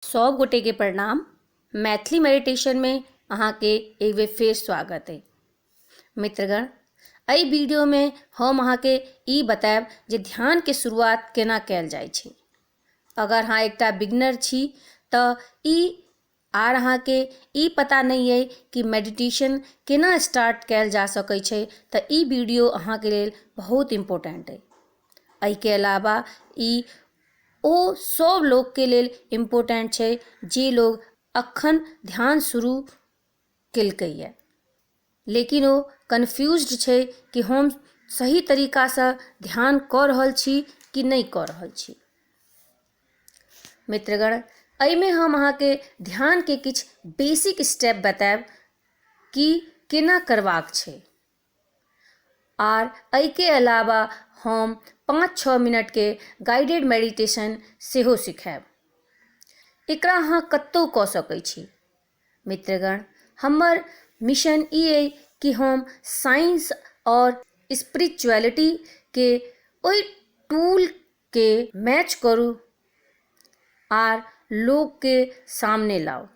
सब गोटे के प्रणाम। मैथिली मेडिटेशन में अहाँ के एक बेर फेर स्वागत है। मित्रगण, एहि वीडियो में हम अहाँ के ई बताएब जे ध्यान के शुरुआत केना कैल जाय छै। अगर अहाँ एकटा बिगनर छी तऽ आर अहाँ के ई पता नहीं है कि मेडिटेशन केना स्टार्ट कैल जा सकै छै तऽ ई वीडियो अहाँ के लेल बहुत इम्पोर्टेंट है। एहि के अलावा ई ओ सब लोग के लेल इम्पोर्टेंट छै जे लोग अखन ध्यान शुरू केलकैए लेकिन वो कन्फ्यूज्ड छै कि हम सही तरीका से ध्यान कऽ रहल छी कि नहीं कऽ रहल छी। मित्रगण, एहिमे हम अहाँ के ध्यान के किछ बेसिक स्टेप बताएब कि केना करबाक छै आर एहि के अलावा हम 5-6 मिनट के गाइडेड मेडिटेशन सेहो सिखाएब। एकरा अहाँ कतौ कऽ सकै छी। मित्रगण, हमर मिशन ई है कि हम साइंस और स्पिरिचुअलिटी के ओइ टूल के मैच करू आर लोग के सामने लाओ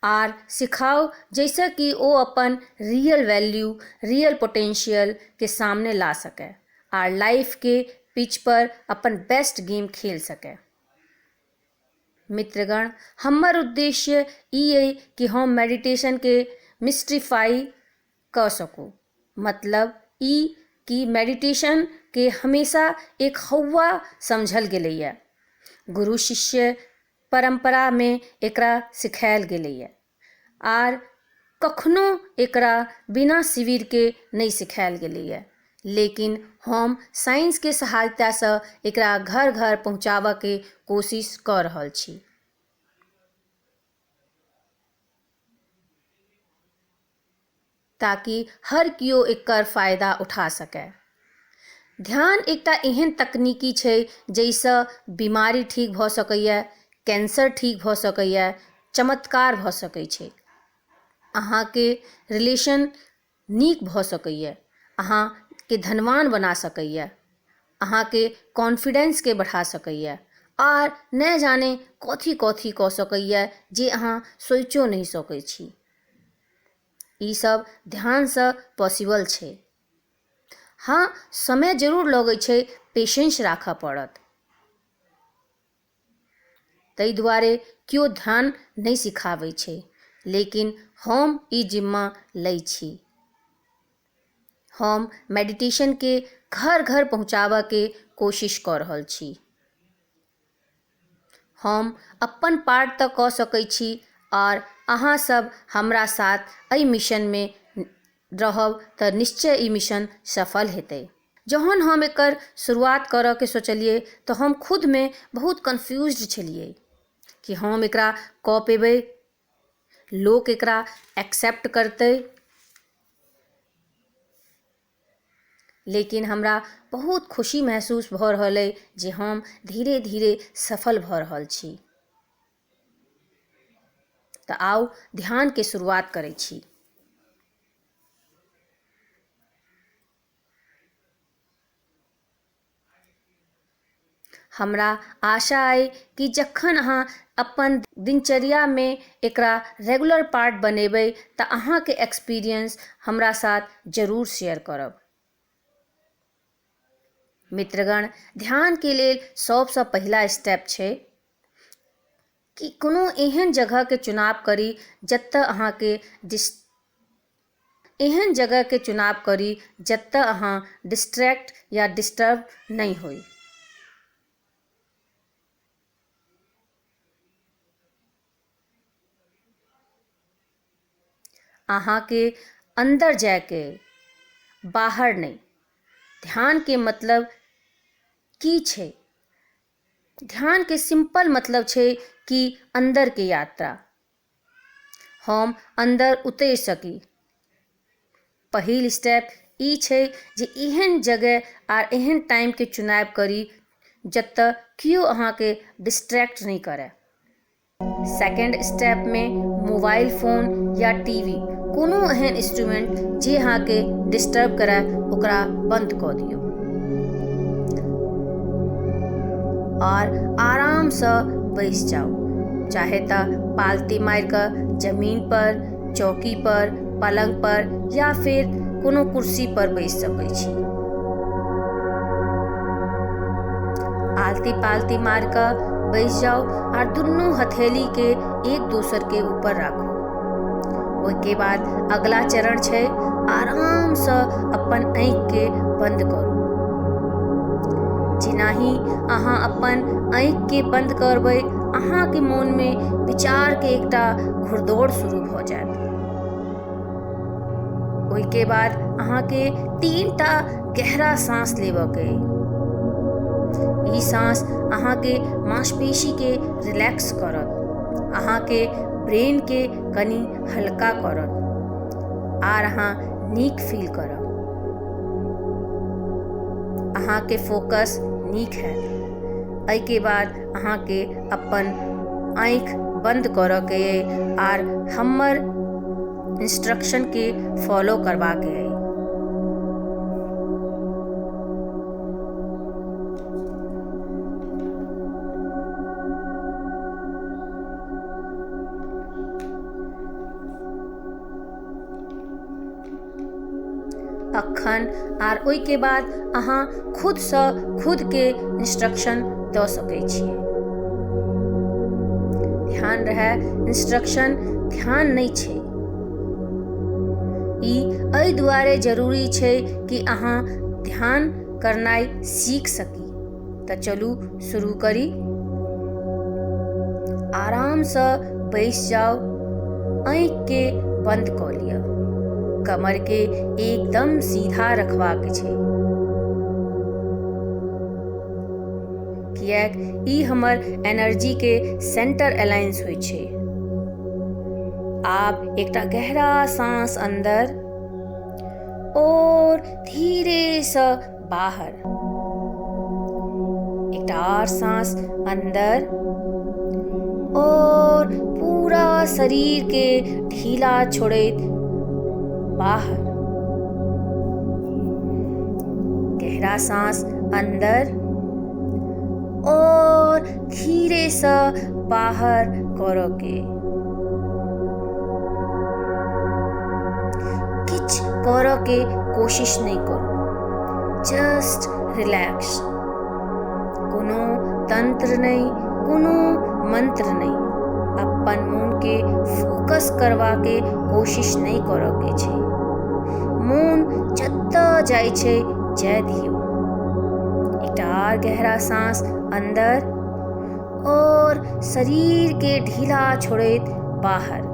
आर सिखाओ जैसे कि वो अपन रियल वैल्यू, रियल पोटेंशियल के सामने ला सके आर लाइफ के पिच पर अपन बेस्ट गेम खेल सके। मित्रगण, हमर उद्देश्य ई है कि हम मेडिटेशन के मिस्टिफाई कर सकूं। मतलब ई कि मेडिटेशन के हमेशा एक हौवा समझल गेलैया। गुरु शिष्य परंपरा में एकरा सिखायल गेलैया आर कखनो एकरा बिना शिविर के नहीं सिखायल गेलैया, लेकिन हम साइंस के सहायता से एकरा घर घर पहुँचाबऽ के कोशिश कर रहल छी। ताकि हर कियो एकर फायदा उठा सके। ध्यान एकटा एहन तकनीकी छै जैसे बीमारी ठीक भऽ सकैया, कैंसर ठीक भऽ सकैया, चमत्कार भऽ सकै छै। अहाँ के रिलेशन नीक भऽ सकैया, अहाँ के धनवान बना सकैया, अहाँ के कॉन्फिडेंस के बढ़ा सकैया और न जाने कथी कथी कऽ सकैया जे अहाँ सोचो नहीं सकै छी। ई सब ध्यान से पॉसिबल छै। हाँ, समय जरूर लगै छै, पेशेंस राखऽ पड़त। ताहि दुआरे क्यों ध्यान नहीं सिखाबै छै, लेकिन हम ई जिम्मा लै छी। हम मेडिटेशन के घर घर पहुँचाबऽ के कोशिश कर रहल छी। हम अपन पार्ट तक कऽ सकै छी और अहाँ सब हमरा साथ एहि मिशन में रहब तऽ निश्चय ई मिशन सफल हेतै। जहन हम एकर शुरुआत करऽ के सोचलिए तो हम खुद में बहुत कन्फ्यूज्ड छलिए कि हम एकरा कऽ पेबै, लोग एकरा एक्सेप्ट करतै। लेकिन हमरा बहुत खुशी महसूस भऽ रहल है जे हम धीरे धीरे सफल भऽ रहल छी। तऽ आउ ध्यान के शुरुआत करै छी। हमरा आशा है कि जखन अहाँ अपन दिनचर्या में एकरा रेगुलर पार्ट बनेबै तऽ अहाँ के एक्सपीरियंस हमरा साथ जरूर शेयर करब। मित्रगण, ध्यान के लेल सबसे पहला स्टेप छै कि कोनो एहन जगह के चुनाव करी जतऽ अहाँ डिस्ट्रैक्ट या डिस्टर्ब नहीं होई। अहाँ के अंदर जाके, बाहर नहीं। ध्यान के मतलब की छै? ध्यान के सिंपल मतलब छै कि अंदर के यात्रा। हम अंदर उतर सकी। पहिल स्टेप ई छै जे एहन जगह आर एहन टाइम के चुनाव करी जतऽ कियो अहाँ के डिस्ट्रैक्ट नहीं करे। सेकेंड स्टेप में मोबाइल फोन या टीवी, कोनो एहन इंस्ट्रूमेंट जे अहाँ के डिस्टर्ब करे ओकरा बंद कऽ दियौ और आराम से बैस जाओ। चाहे ता पालती मार कर जमीन पर, चौकी पर, पलंग पर या फिर कोनो कुर्सी पर बैस सकै छी। आलती पालती मार कर बैस जाओ और दुनू हथेली के एक दूसर के ऊपर राखो। ओके बाद अगला चरण छे आराम से अपन आँख के बंद करू। जेनाही अहाँ अपन आँख के बंद करबै, अहाँ के मन में विचार के एकटा घुड़दौड़ शुरू भ जाएत। ओके बाद अहाँ के 3टा गहरा सांस लेबऽ के। ई सांस अहाँ के मांसपेशी के रिलैक्स करत, अहाँ के ब्रेन के कनी हल्का करत आर अहाँ नीक फील करब। अहाँ के फोकस नीक है। एहि के बाद अहाँ के अपन आँख बंद करऽ के आर हमर इंस्ट्रक्शन के फॉलो करबा के है। अखन आर ओई के बाद अहाँ खुद से खुद के इंस्ट्रक्शन दऽ सकै छियै। ध्यान रहे इंस्ट्रक्शन ध्यान नहीं छै। ई एहि दुआरे जरूरी छै कि अहाँ ध्यान करनाइ सीख सकी। तऽ चलू शुरू करी। आराम से बैस जाओ, आँख के बंद कऽ लिअ, कमर के एकदम सीधा रखबाक छै, कियाक ई हमर एनर्जी के सेंटर अलायंस होइ छै। आप एकटा गहरा सांस अंदर और धीरे से बाहर, एकटा और सांस अंदर और पूरा शरीर के ढीला छोड़ैत बाहर। गहरा सांस अंदर और धीरे से बाहर करोगे। किछ करो के कोशिश नहीं करो, जस्ट रिलैक्स। कोनो तंत्र नहीं, कोनो मंत्र नहीं, अपन मन के फोकस करवा के कोशिश नहीं करोगे छे। मन जत्तऽ जाय छे जाय दियो। एकटा और गहरा सांस अंदर और शरीर के ढीला छोड़ैत बाहर।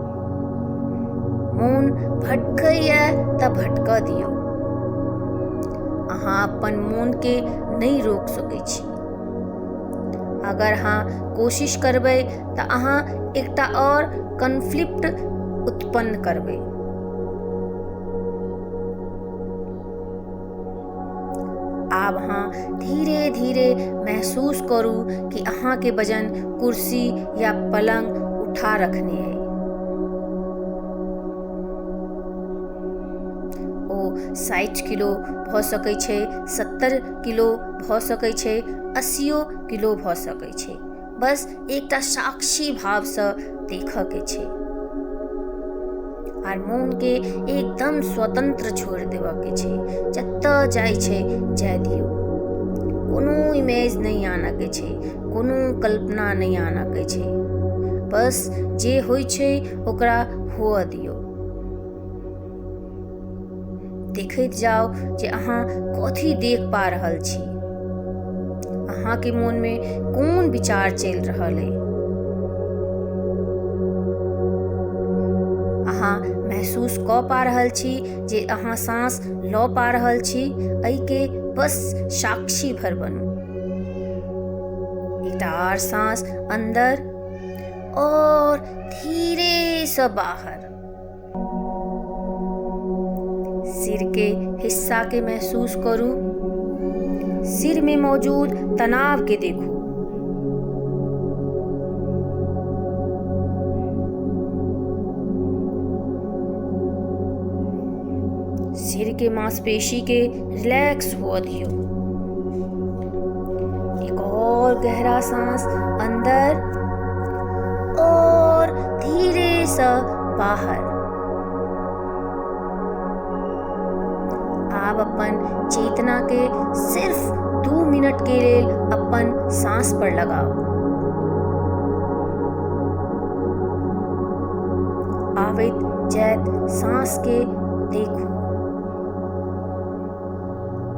मन भटकैया तऽ भटकऽ दियो। अहाँ अपन मन के नहीं रोक सकै छी। अगर अहाँ कोशिश करबै तऽ अहाँ एकटा और कॉन्फ्लिक्ट उत्पन्न करबै। आब अहाँ धीरे धीरे महसूस करू कि अहाँ के वजन कुर्सी या पलंग उठा रखने है। ओ 60 किलो भ सकै छै, 70 किलो भ सकै छै, 80 किलो भ सकै छै। बस एकटा साक्षी भाव से देखऽ के छै आर मन के एकदम स्वतंत्र छोड़ देवा के छै। जत्तऽ जाय छै जाय दियो। कोनो इमेज नहीं आना के छै, कोनो कल्पना नहीं आना के छै। बस जे होइ छै ओकरा हुअ दियो। देखैत जाओ जे अहाँ कथी देख पा रहल छी, अहाँ के मन में कोन विचार चल रहल है। अहाँ महसूस कऽ पा रहल छी जे अहाँ सांस लऽ पा रहल छी। एहि के बस साक्षी भर बनू। एकटा और सांस अंदर और धीरे से बाहर। सिर के हिस्सा के महसूस करू, सिर में मौजूद तनाव के देखो। सिर के मांसपेशी के रिलैक्स हुआ दियो। एक और गहरा सांस अंदर से बाहर। आप अपन चेतना के सिर्फ 2 मिनट के लिए अपन सांस पर लगाओ। आवित जैत सांस के देखो,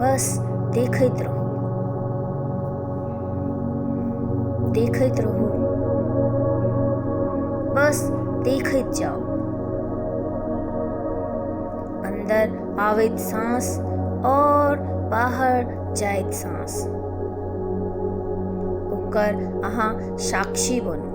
बस देखत रहो, देखत रहो, बस देखत जाओ। अंदर आवित सांस और बाहर जाइत सांस, ओकर अहाँ साक्षी बनो।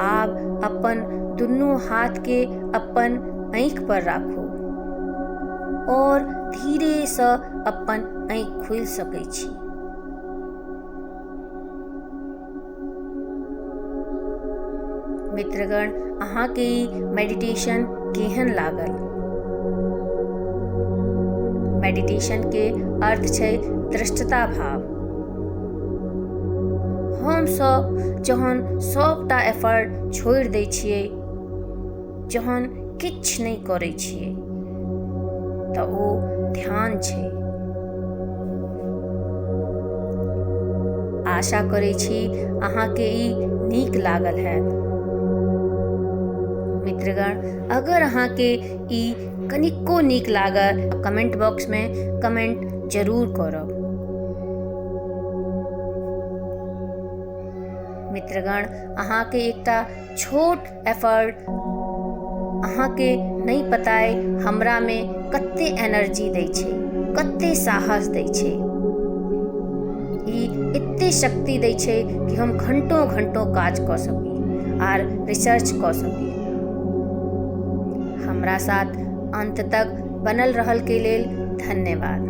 आप अपन दुनू हाथ के अपन आँख पर राखो और धीरे से अपन आँख खोल सकै छी। मित्रगण, अहाँ के मेडिटेशन केहन लागल? मेडिटेशन के अर्थ छै दृष्टता भाव। हम सब जहन सबटा एफर्ट छोड़ दै छियै, जहन किछ नहीं करै छियै, तऽ ओ ध्यान छै। आशा करै छी अहाँ के ई नीक लागल हैत। मित्रगण, अगर अहाँ के ई कनिको नीक लागल, कमेंट बॉक्स में कमेंट जरूर करब। मित्रगण, अहाँ के एकटा छोट एफर्ट अहाँ के नहीं पताए हमरा में कत्ते एनर्जी दै छै, कत्ते साहस दै छै। ई एत्ते शक्ति दै छै कि हम घंटों घंटों काज कऽ सकी आर रिसर्च कऽ सकी। हमरा साथ अंत तक बनल रहल के लेल धन्यवाद।